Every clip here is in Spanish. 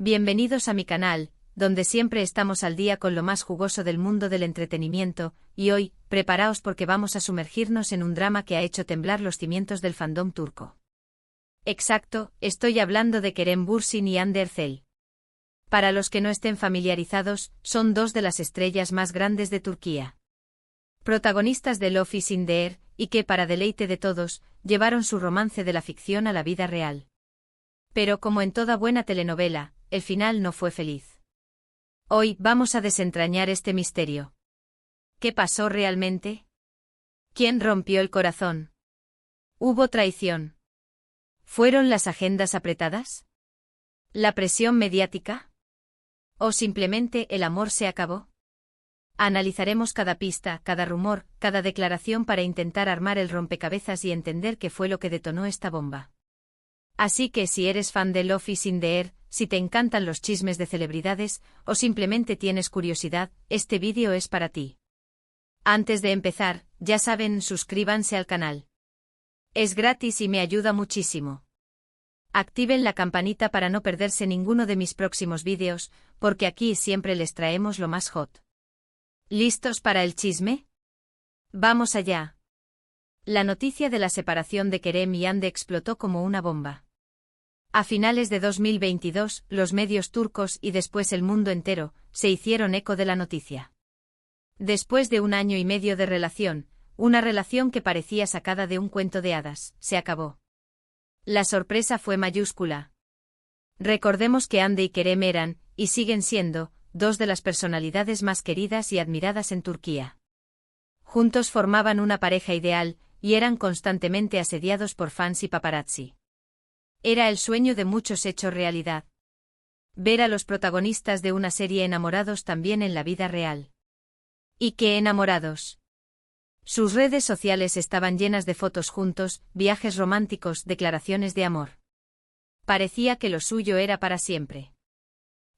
Bienvenidos a mi canal, donde siempre estamos al día con lo más jugoso del mundo del entretenimiento, y hoy, preparaos porque vamos a sumergirnos en un drama que ha hecho temblar los cimientos del fandom turco. Exacto, estoy hablando de Kerem Bürsin y Hande Erçel. Para los que no estén familiarizados, son dos de las estrellas más grandes de Turquía. Protagonistas de Love is in the Air, y que, para deleite de todos, llevaron su romance de la ficción a la vida real. Pero como en toda buena telenovela, el final no fue feliz. Hoy vamos a desentrañar este misterio. ¿Qué pasó realmente? ¿Quién rompió el corazón? ¿Hubo traición? ¿Fueron las agendas apretadas? ¿La presión mediática? ¿O simplemente el amor se acabó? Analizaremos cada pista, cada rumor, cada declaración para intentar armar el rompecabezas y entender qué fue lo que detonó esta bomba. Así que si eres fan de Love is in the Air, si te encantan los chismes de celebridades, o simplemente tienes curiosidad, este vídeo es para ti. Antes de empezar, ya saben, suscríbanse al canal. Es gratis y me ayuda muchísimo. Activen la campanita para no perderse ninguno de mis próximos vídeos, porque aquí siempre les traemos lo más hot. ¿Listos para el chisme? Vamos allá. La noticia de la separación de Kerem y Hande explotó como una bomba. A finales de 2022, los medios turcos y después el mundo entero se hicieron eco de la noticia. Después de 1 año y medio de relación, una relación que parecía sacada de un cuento de hadas, se acabó. La sorpresa fue mayúscula. Recordemos que Hande y Kerem eran, y siguen siendo, dos de las personalidades más queridas y admiradas en Turquía. Juntos formaban una pareja ideal, y eran constantemente asediados por fans y paparazzi. Era el sueño de muchos hecho realidad. Ver a los protagonistas de una serie enamorados también en la vida real. ¿Y qué enamorados? Sus redes sociales estaban llenas de fotos juntos, viajes románticos, declaraciones de amor. Parecía que lo suyo era para siempre.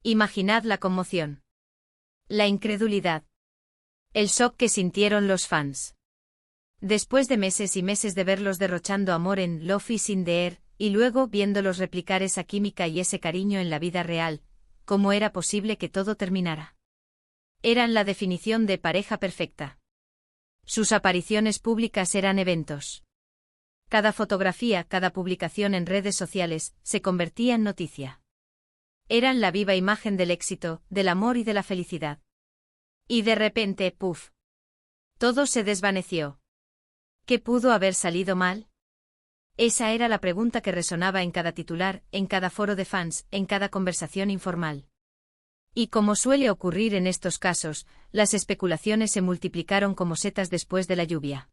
Imaginad la conmoción. La incredulidad. El shock que sintieron los fans. Después de meses y meses de verlos derrochando amor en Love is in the Air, y luego viéndolos replicar esa química y ese cariño en la vida real, ¿cómo era posible que todo terminara? Eran la definición de pareja perfecta. Sus apariciones públicas eran eventos. Cada fotografía, cada publicación en redes sociales, se convertía en noticia. Eran la viva imagen del éxito, del amor y de la felicidad. Y de repente, ¡puf! Todo se desvaneció. ¿Qué pudo haber salido mal? Esa era la pregunta que resonaba en cada titular, en cada foro de fans, en cada conversación informal. Y como suele ocurrir en estos casos, las especulaciones se multiplicaron como setas después de la lluvia.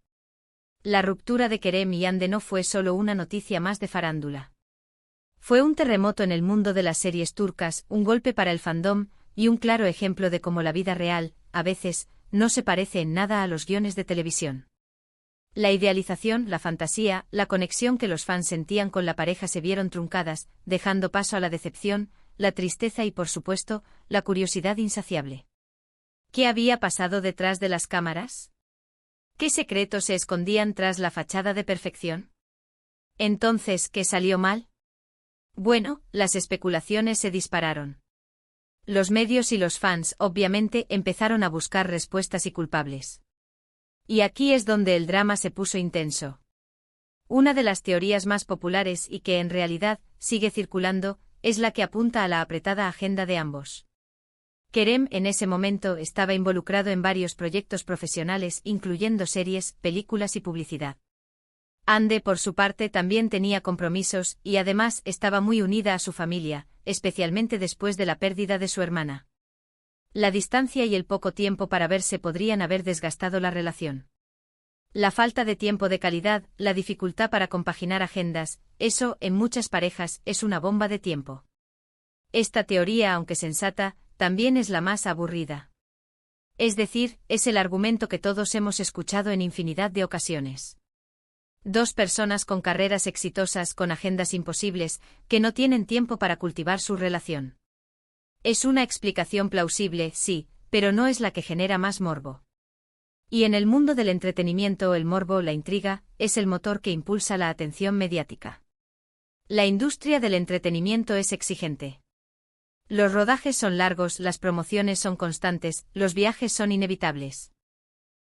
La ruptura de Kerem y Hande no fue solo una noticia más de farándula. Fue un terremoto en el mundo de las series turcas, un golpe para el fandom, y un claro ejemplo de cómo la vida real, a veces, no se parece en nada a los guiones de televisión. La idealización, la fantasía, la conexión que los fans sentían con la pareja se vieron truncadas, dejando paso a la decepción, la tristeza y por supuesto, la curiosidad insaciable. ¿Qué había pasado detrás de las cámaras? ¿Qué secretos se escondían tras la fachada de perfección? Entonces, ¿qué salió mal? Bueno, las especulaciones se dispararon. Los medios y los fans, obviamente, empezaron a buscar respuestas y culpables. Y aquí es donde el drama se puso intenso. Una de las teorías más populares y que en realidad sigue circulando, es la que apunta a la apretada agenda de ambos. Kerem en ese momento estaba involucrado en varios proyectos profesionales incluyendo series, películas y publicidad. Hande por su parte también tenía compromisos y además estaba muy unida a su familia, especialmente después de la pérdida de su hermana. La distancia y el poco tiempo para verse podrían haber desgastado la relación. La falta de tiempo de calidad, la dificultad para compaginar agendas, eso, en muchas parejas, es una bomba de tiempo. Esta teoría, aunque sensata, también es la más aburrida. Es decir, es el argumento que todos hemos escuchado en infinidad de ocasiones. Dos personas con carreras exitosas, con agendas imposibles, que no tienen tiempo para cultivar su relación. Es una explicación plausible, sí, pero no es la que genera más morbo. Y en el mundo del entretenimiento el morbo, la intriga, es el motor que impulsa la atención mediática. La industria del entretenimiento es exigente. Los rodajes son largos, las promociones son constantes, los viajes son inevitables.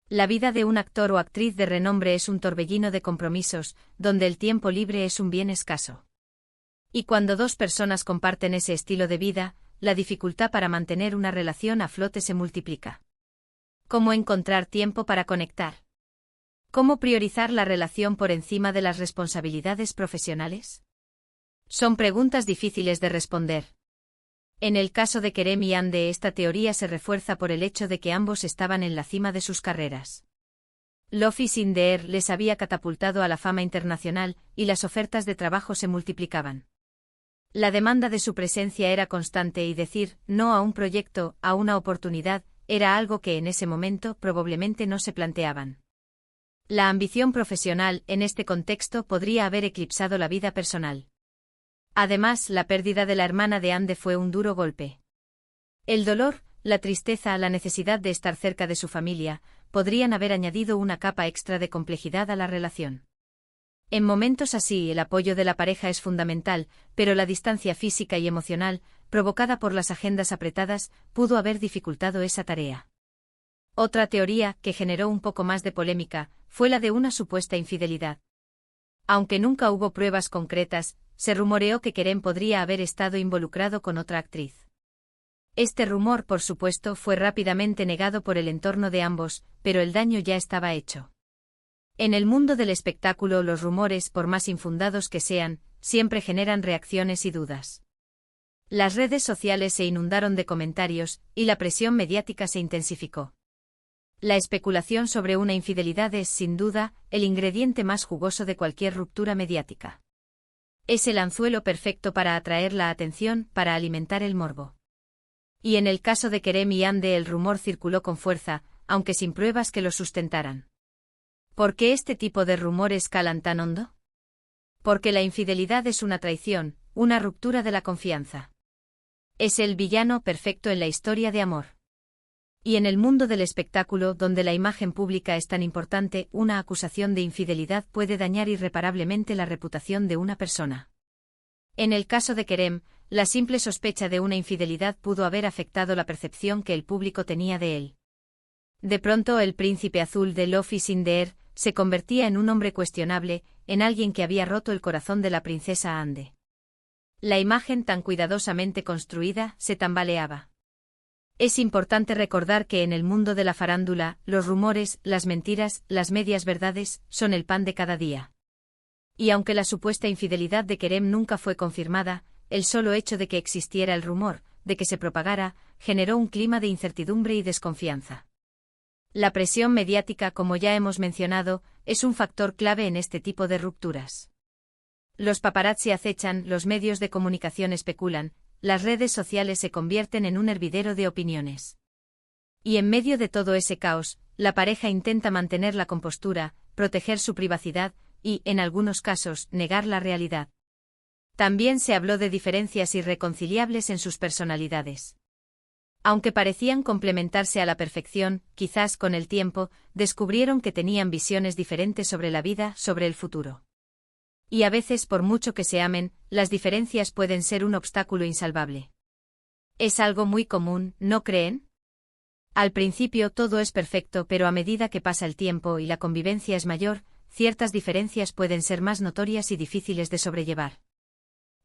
La vida de un actor o actriz de renombre es un torbellino de compromisos, donde el tiempo libre es un bien escaso. Y cuando dos personas comparten ese estilo de vida, la dificultad para mantener una relación a flote se multiplica. ¿Cómo encontrar tiempo para conectar? ¿Cómo priorizar la relación por encima de las responsabilidades profesionales? Son preguntas difíciles de responder. En el caso de Kerem y Hande, esta teoría se refuerza por el hecho de que ambos estaban en la cima de sus carreras. Love is in the Air les había catapultado a la fama internacional, y las ofertas de trabajo se multiplicaban. La demanda de su presencia era constante y decir no a un proyecto, a una oportunidad, era algo que en ese momento probablemente no se planteaban. La ambición profesional, en este contexto, podría haber eclipsado la vida personal. Además, la pérdida de la hermana de Hande fue un duro golpe. El dolor, la tristeza, la necesidad de estar cerca de su familia, podrían haber añadido una capa extra de complejidad a la relación. En momentos así, el apoyo de la pareja es fundamental, pero la distancia física y emocional, provocada por las agendas apretadas, pudo haber dificultado esa tarea. Otra teoría, que generó un poco más de polémica, fue la de una supuesta infidelidad. Aunque nunca hubo pruebas concretas, se rumoreó que Kerem podría haber estado involucrado con otra actriz. Este rumor, por supuesto, fue rápidamente negado por el entorno de ambos, pero el daño ya estaba hecho. En el mundo del espectáculo, los rumores, por más infundados que sean, siempre generan reacciones y dudas. Las redes sociales se inundaron de comentarios, y la presión mediática se intensificó. La especulación sobre una infidelidad es, sin duda, el ingrediente más jugoso de cualquier ruptura mediática. Es el anzuelo perfecto para atraer la atención, para alimentar el morbo. Y en el caso de Kerem y Hande, el rumor circuló con fuerza, aunque sin pruebas que lo sustentaran. ¿Por qué este tipo de rumores calan tan hondo? Porque la infidelidad es una traición, una ruptura de la confianza. Es el villano perfecto en la historia de amor. Y en el mundo del espectáculo, donde la imagen pública es tan importante, una acusación de infidelidad puede dañar irreparablemente la reputación de una persona. En el caso de Kerem, la simple sospecha de una infidelidad pudo haber afectado la percepción que el público tenía de él. De pronto, el príncipe azul de Love is in the Air se convertía en un hombre cuestionable, en alguien que había roto el corazón de la princesa Hande. La imagen tan cuidadosamente construida se tambaleaba. Es importante recordar que en el mundo de la farándula, los rumores, las mentiras, las medias verdades, son el pan de cada día. Y aunque la supuesta infidelidad de Kerem nunca fue confirmada, el solo hecho de que existiera el rumor, de que se propagara, generó un clima de incertidumbre y desconfianza. La presión mediática, como ya hemos mencionado, es un factor clave en este tipo de rupturas. Los paparazzi acechan, los medios de comunicación especulan, las redes sociales se convierten en un hervidero de opiniones. Y en medio de todo ese caos, la pareja intenta mantener la compostura, proteger su privacidad y, en algunos casos, negar la realidad. También se habló de diferencias irreconciliables en sus personalidades. Aunque parecían complementarse a la perfección, quizás con el tiempo, descubrieron que tenían visiones diferentes sobre la vida, sobre el futuro. Y a veces, por mucho que se amen, las diferencias pueden ser un obstáculo insalvable. Es algo muy común, ¿no creen? Al principio todo es perfecto, pero a medida que pasa el tiempo y la convivencia es mayor, ciertas diferencias pueden ser más notorias y difíciles de sobrellevar.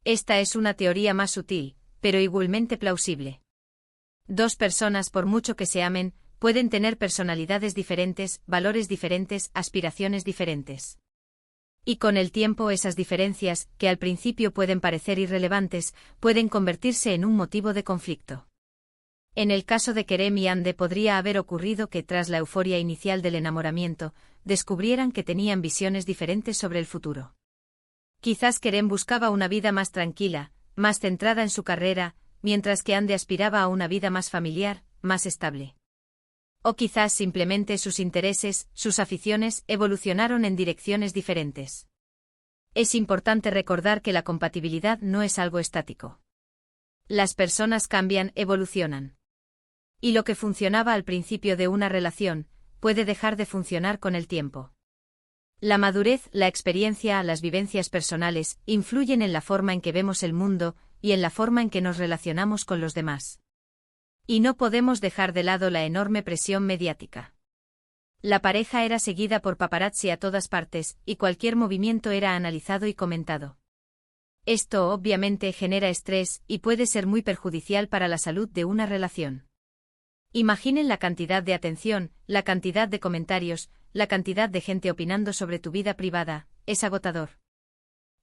Esta es una teoría más sutil, pero igualmente plausible. Dos personas, por mucho que se amen, pueden tener personalidades diferentes, valores diferentes, aspiraciones diferentes. Y con el tiempo esas diferencias, que al principio pueden parecer irrelevantes, pueden convertirse en un motivo de conflicto. En el caso de Kerem y Hande podría haber ocurrido que tras la euforia inicial del enamoramiento, descubrieran que tenían visiones diferentes sobre el futuro. Quizás Kerem buscaba una vida más tranquila, más centrada en su carrera, mientras que Hande aspiraba a una vida más familiar, más estable. O quizás simplemente sus intereses, sus aficiones, evolucionaron en direcciones diferentes. Es importante recordar que la compatibilidad no es algo estático. Las personas cambian, evolucionan. Y lo que funcionaba al principio de una relación, puede dejar de funcionar con el tiempo. La madurez, la experiencia, las vivencias personales, influyen en la forma en que vemos el mundo, y en la forma en que nos relacionamos con los demás. Y no podemos dejar de lado la enorme presión mediática. La pareja era seguida por paparazzi a todas partes, y cualquier movimiento era analizado y comentado. Esto obviamente genera estrés y puede ser muy perjudicial para la salud de una relación. Imaginen la cantidad de atención, la cantidad de comentarios, la cantidad de gente opinando sobre tu vida privada, es agotador.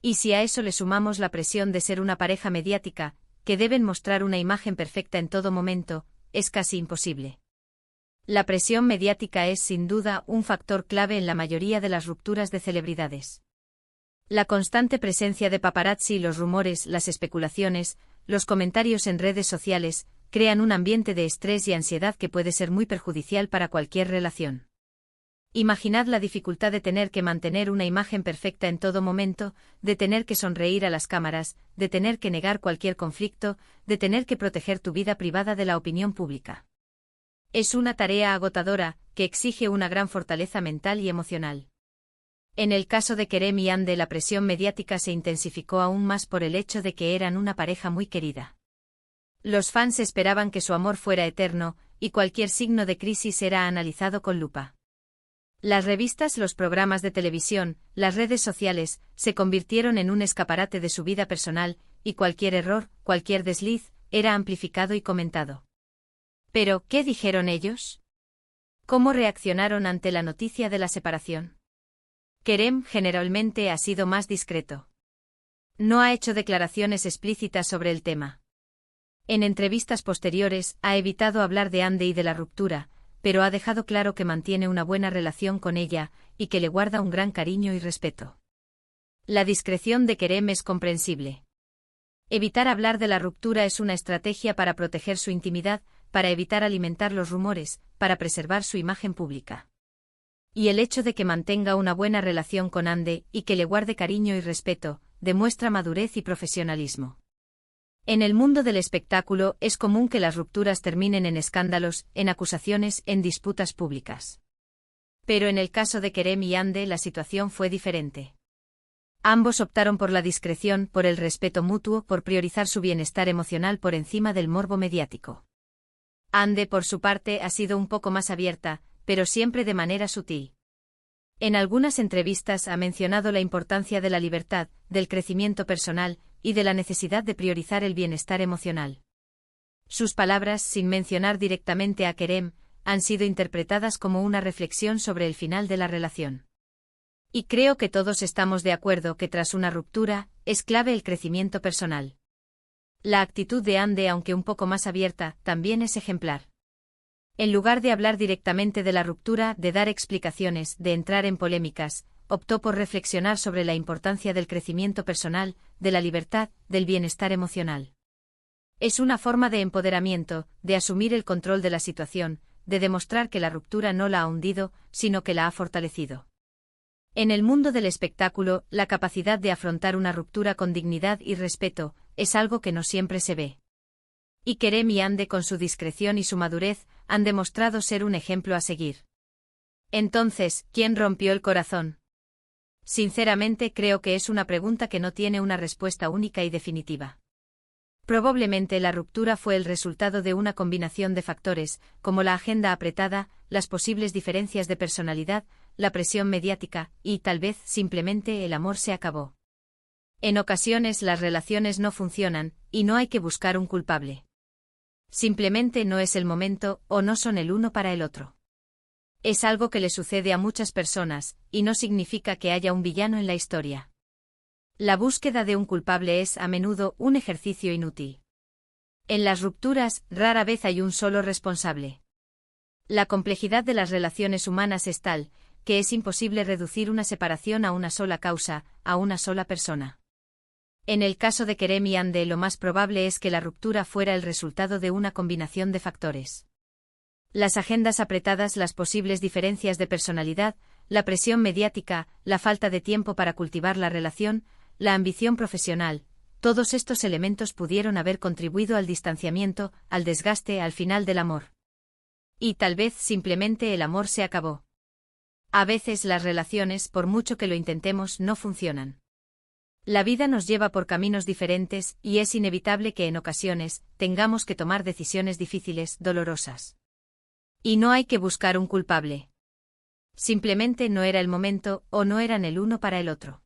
Y si a eso le sumamos la presión de ser una pareja mediática, que deben mostrar una imagen perfecta en todo momento, es casi imposible. La presión mediática es sin duda un factor clave en la mayoría de las rupturas de celebridades. La constante presencia de paparazzi, los rumores, las especulaciones, los comentarios en redes sociales, crean un ambiente de estrés y ansiedad que puede ser muy perjudicial para cualquier relación. Imaginad la dificultad de tener que mantener una imagen perfecta en todo momento, de tener que sonreír a las cámaras, de tener que negar cualquier conflicto, de tener que proteger tu vida privada de la opinión pública. Es una tarea agotadora, que exige una gran fortaleza mental y emocional. En el caso de Kerem y Hande, la presión mediática se intensificó aún más por el hecho de que eran una pareja muy querida. Los fans esperaban que su amor fuera eterno, y cualquier signo de crisis era analizado con lupa. Las revistas, los programas de televisión, las redes sociales, se convirtieron en un escaparate de su vida personal, y cualquier error, cualquier desliz, era amplificado y comentado. Pero, ¿qué dijeron ellos? ¿Cómo reaccionaron ante la noticia de la separación? Kerem generalmente ha sido más discreto. No ha hecho declaraciones explícitas sobre el tema. En entrevistas posteriores, ha evitado hablar de Hande y de la ruptura, pero ha dejado claro que mantiene una buena relación con ella, y que le guarda un gran cariño y respeto. La discreción de Kerem es comprensible. Evitar hablar de la ruptura es una estrategia para proteger su intimidad, para evitar alimentar los rumores, para preservar su imagen pública. Y el hecho de que mantenga una buena relación con Hande y que le guarde cariño y respeto, demuestra madurez y profesionalismo. En el mundo del espectáculo es común que las rupturas terminen en escándalos, en acusaciones, en disputas públicas. Pero en el caso de Kerem y Hande la situación fue diferente. Ambos optaron por la discreción, por el respeto mutuo, por priorizar su bienestar emocional por encima del morbo mediático. Hande, por su parte, ha sido un poco más abierta, pero siempre de manera sutil. En algunas entrevistas ha mencionado la importancia de la libertad, del crecimiento personal, y de la necesidad de priorizar el bienestar emocional. Sus palabras, sin mencionar directamente a Kerem, han sido interpretadas como una reflexión sobre el final de la relación. Y creo que todos estamos de acuerdo que tras una ruptura, es clave el crecimiento personal. La actitud de Hande, aunque un poco más abierta, también es ejemplar. En lugar de hablar directamente de la ruptura, de dar explicaciones, de entrar en polémicas, optó por reflexionar sobre la importancia del crecimiento personal, de la libertad, del bienestar emocional. Es una forma de empoderamiento, de asumir el control de la situación, de demostrar que la ruptura no la ha hundido, sino que la ha fortalecido. En el mundo del espectáculo, la capacidad de afrontar una ruptura con dignidad y respeto, es algo que no siempre se ve. Y Kerem y Hande, con su discreción y su madurez, han demostrado ser un ejemplo a seguir. Entonces, ¿quién rompió el corazón? Sinceramente creo que es una pregunta que no tiene una respuesta única y definitiva. Probablemente la ruptura fue el resultado de una combinación de factores, como la agenda apretada, las posibles diferencias de personalidad, la presión mediática, y tal vez simplemente el amor se acabó. En ocasiones las relaciones no funcionan, y no hay que buscar un culpable. Simplemente no es el momento, o no son el uno para el otro. Es algo que le sucede a muchas personas, y no significa que haya un villano en la historia. La búsqueda de un culpable es, a menudo, un ejercicio inútil. En las rupturas, rara vez hay un solo responsable. La complejidad de las relaciones humanas es tal, que es imposible reducir una separación a una sola causa, a una sola persona. En el caso de Kerem y Hande, lo más probable es que la ruptura fuera el resultado de una combinación de factores. Las agendas apretadas, las posibles diferencias de personalidad, la presión mediática, la falta de tiempo para cultivar la relación, la ambición profesional, todos estos elementos pudieron haber contribuido al distanciamiento, al desgaste, al final del amor. Y tal vez simplemente el amor se acabó. A veces las relaciones, por mucho que lo intentemos, no funcionan. La vida nos lleva por caminos diferentes y es inevitable que en ocasiones tengamos que tomar decisiones difíciles, dolorosas. Y no hay que buscar un culpable. Simplemente no era el momento o no eran el uno para el otro.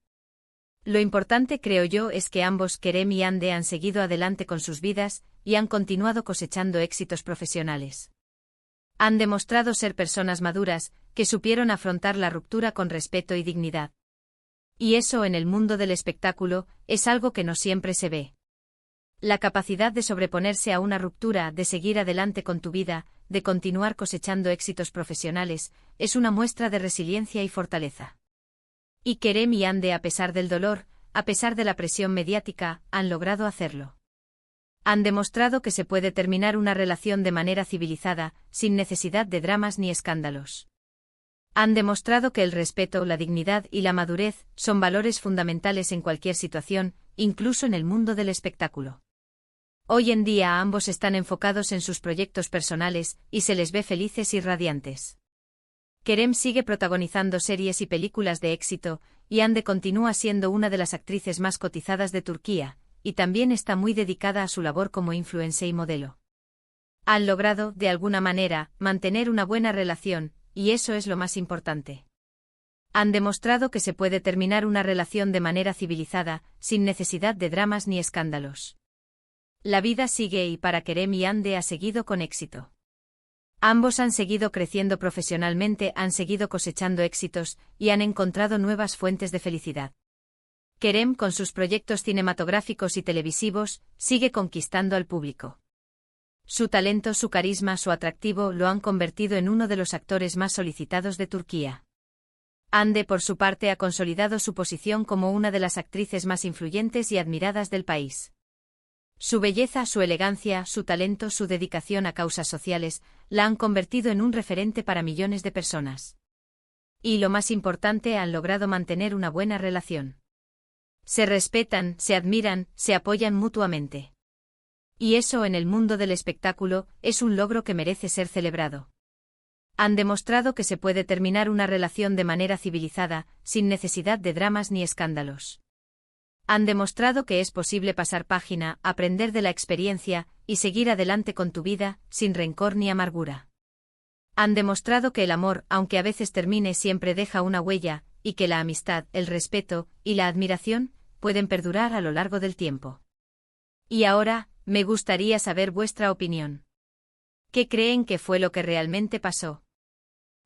Lo importante, creo yo, es que ambos, Kerem y Hande, han seguido adelante con sus vidas y han continuado cosechando éxitos profesionales. Han demostrado ser personas maduras, que supieron afrontar la ruptura con respeto y dignidad. Y eso en el mundo del espectáculo es algo que no siempre se ve. La capacidad de sobreponerse a una ruptura, de seguir adelante con tu vida, de continuar cosechando éxitos profesionales, es una muestra de resiliencia y fortaleza. Y Kerem y Hande, a pesar del dolor, a pesar de la presión mediática, han logrado hacerlo. Han demostrado que se puede terminar una relación de manera civilizada, sin necesidad de dramas ni escándalos. Han demostrado que el respeto, la dignidad y la madurez son valores fundamentales en cualquier situación, incluso en el mundo del espectáculo. Hoy en día ambos están enfocados en sus proyectos personales y se les ve felices y radiantes. Kerem sigue protagonizando series y películas de éxito, y Hande continúa siendo una de las actrices más cotizadas de Turquía, y también está muy dedicada a su labor como influencer y modelo. Han logrado, de alguna manera, mantener una buena relación, y eso es lo más importante. Han demostrado que se puede terminar una relación de manera civilizada, sin necesidad de dramas ni escándalos. La vida sigue y para Kerem y Hande ha seguido con éxito. Ambos han seguido creciendo profesionalmente, han seguido cosechando éxitos y han encontrado nuevas fuentes de felicidad. Kerem, con sus proyectos cinematográficos y televisivos, sigue conquistando al público. Su talento, su carisma, su atractivo lo han convertido en uno de los actores más solicitados de Turquía. Hande, por su parte, ha consolidado su posición como una de las actrices más influyentes y admiradas del país. Su belleza, su elegancia, su talento, su dedicación a causas sociales, la han convertido en un referente para millones de personas. Y lo más importante, han logrado mantener una buena relación. Se respetan, se admiran, se apoyan mutuamente. Y eso en el mundo del espectáculo es un logro que merece ser celebrado. Han demostrado que se puede terminar una relación de manera civilizada, sin necesidad de dramas ni escándalos. Han demostrado que es posible pasar página, aprender de la experiencia y seguir adelante con tu vida, sin rencor ni amargura. Han demostrado que el amor, aunque a veces termine, siempre deja una huella, y que la amistad, el respeto y la admiración pueden perdurar a lo largo del tiempo. Y ahora, me gustaría saber vuestra opinión. ¿Qué creen que fue lo que realmente pasó?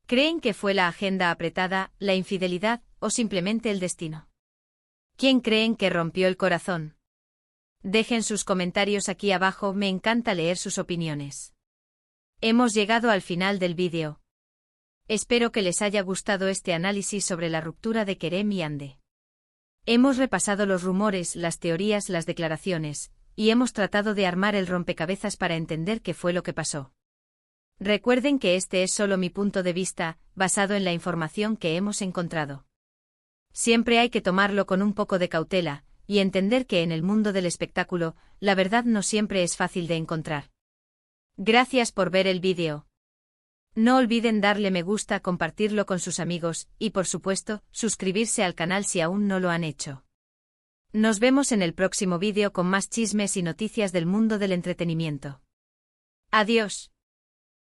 ¿Creen que fue la agenda apretada, la infidelidad o simplemente el destino? ¿Quién creen que rompió el corazón? Dejen sus comentarios aquí abajo, me encanta leer sus opiniones. Hemos llegado al final del vídeo. Espero que les haya gustado este análisis sobre la ruptura de Kerem y Hande. Hemos repasado los rumores, las teorías, las declaraciones, y hemos tratado de armar el rompecabezas para entender qué fue lo que pasó. Recuerden que este es solo mi punto de vista, basado en la información que hemos encontrado. Siempre hay que tomarlo con un poco de cautela, y entender que en el mundo del espectáculo, la verdad no siempre es fácil de encontrar. Gracias por ver el vídeo. No olviden darle me gusta, compartirlo con sus amigos, y por supuesto, suscribirse al canal si aún no lo han hecho. Nos vemos en el próximo vídeo con más chismes y noticias del mundo del entretenimiento. Adiós.